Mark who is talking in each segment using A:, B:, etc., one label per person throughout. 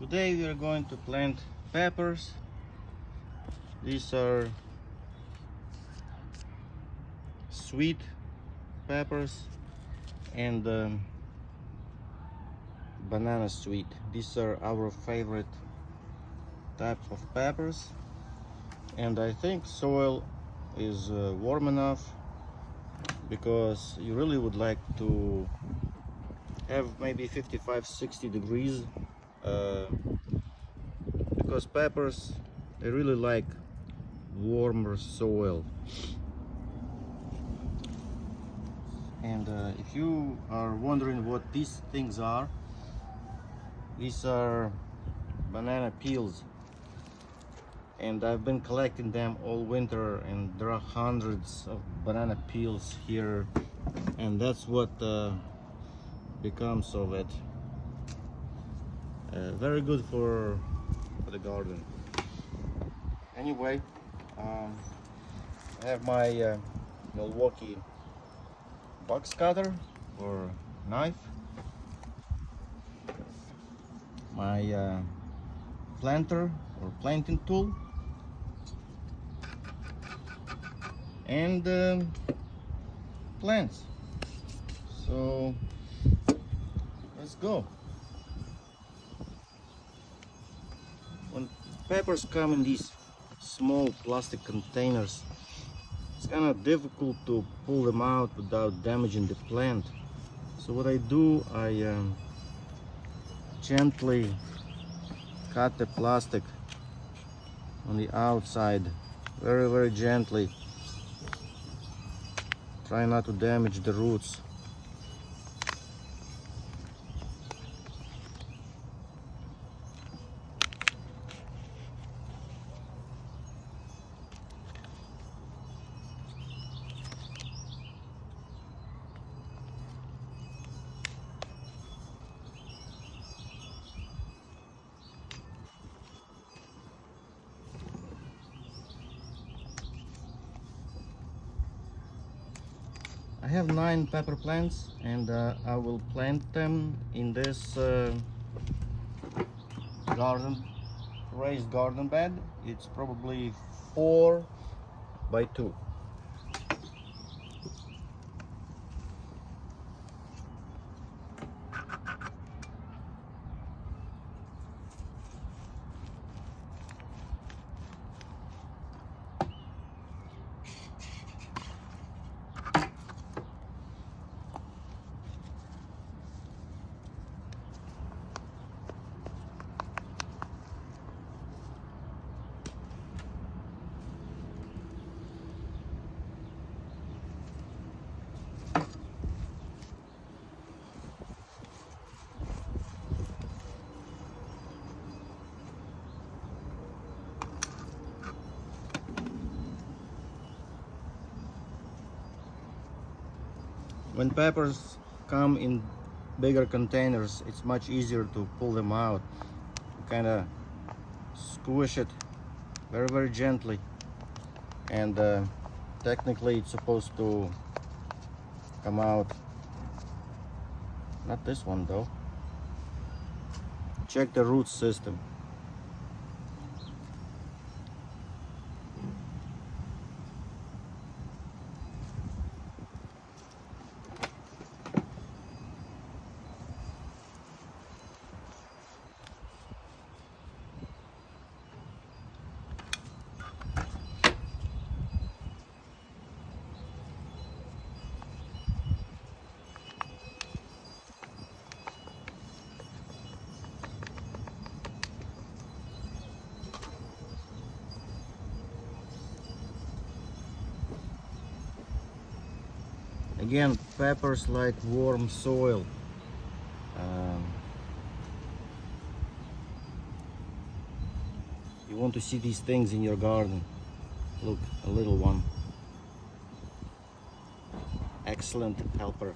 A: Today we are going to plant peppers. These are sweet peppers and banana sweet. These are our favorite type of peppers, and I think soil is warm enough because you really would like to have maybe 55-60 degrees because peppers, they really like warmer soil. And if you are wondering what these things are, these are banana peels, and I've been collecting them all winter, and there are hundreds of banana peels here, and that's what becomes of it. Very good for the garden. Anyway, I have my Milwaukee box cutter or knife, my planter or planting tool, and plants. So let's go. When peppers come in these small plastic containers, it's kind of difficult to pull them out without damaging the plant. So what I do, I gently cut the plastic on the outside, very gently. Try not to damage the roots. I have 9 pepper plants, and I will plant them in this raised garden bed. It's probably 4 by 2. When peppers come in bigger containers, it's much easier to pull them out. Kind of squish it very gently, and technically it's supposed to come out. Not this one though. Check the root system. Again, peppers like warm soil. You want to see these things in your garden. Look, a little one. Excellent helper.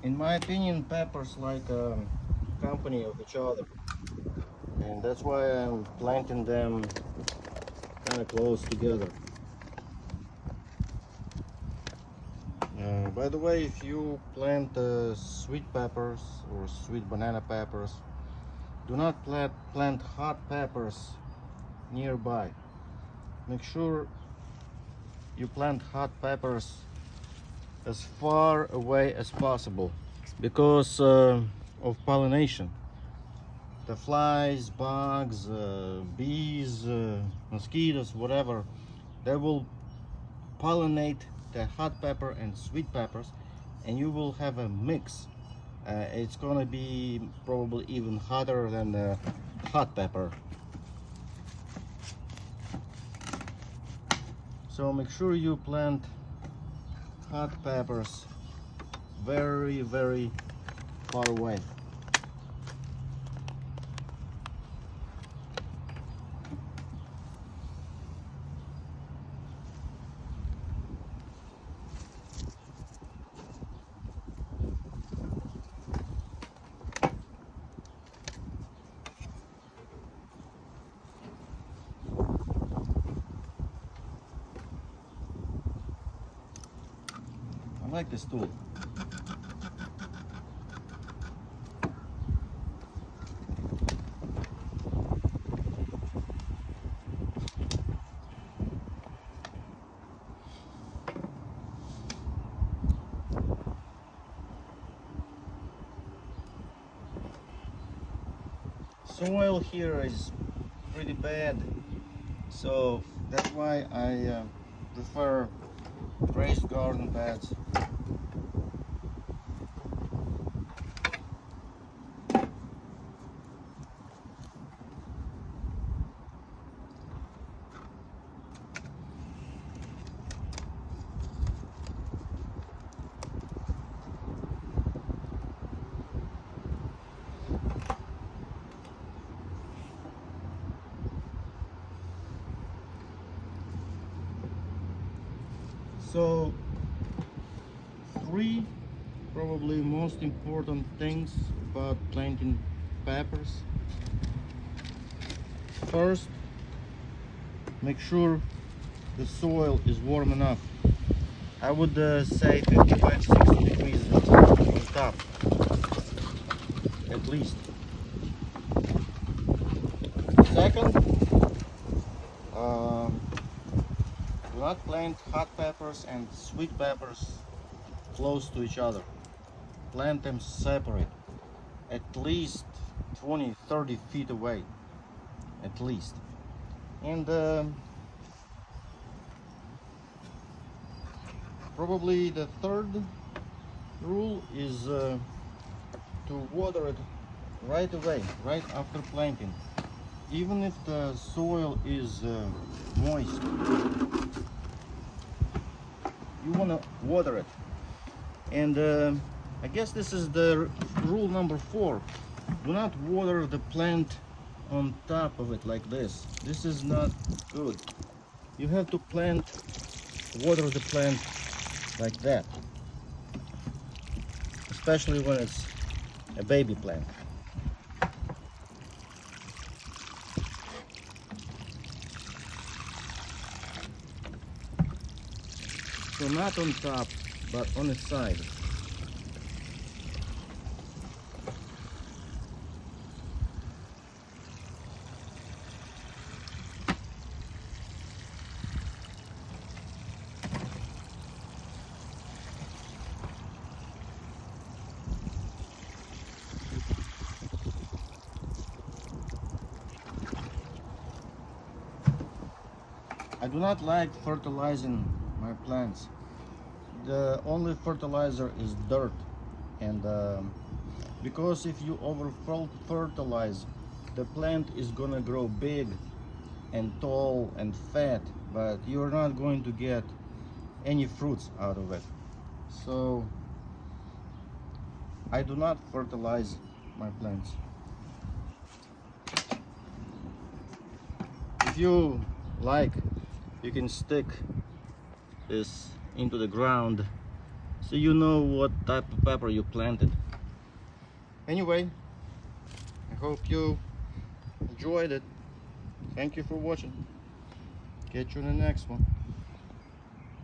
A: In my opinion, peppers like company of each other, and that's why I'm planting them kind of close together. By the way, if you plant sweet peppers or sweet banana peppers, do not plant hot peppers nearby. Make sure you plant hot peppers as far away as possible because of pollination. The flies, bugs, bees, mosquitoes, whatever, they will pollinate the hot pepper and sweet peppers, and you will have a mix. It's gonna be probably even hotter than the hot pepper. So make sure you plant hot peppers very, very far away. I like this tool. Soil here is pretty bad, so that's why I prefer raised garden beds. So, three probably most important things about planting peppers. First, make sure the soil is warm enough. I would say 55-60 degrees on top, at least. Second, do not plant hot peppers and sweet peppers close to each other. Plant them separate, at least 20-30 feet away, at least. And probably the third rule is to water it right away, right after planting. Even if the soil is moist, you want to water it. And I guess this is the rule number 4. Do not water the plant on top of it like this. This is not good. You have to water the plant like that, especially when it's a baby plant. So not on top, but on its side. I do not like fertilizing my plants. The only fertilizer is dirt, and because if you over fertilize, the plant is gonna grow big and tall and fat, but you're not going to get any fruits out of it. So I do not fertilize my plants. If you like, you can stick this into the ground so you know what type of pepper you planted. Anyway, I hope you enjoyed it. Thank you for watching. Catch you in the next one.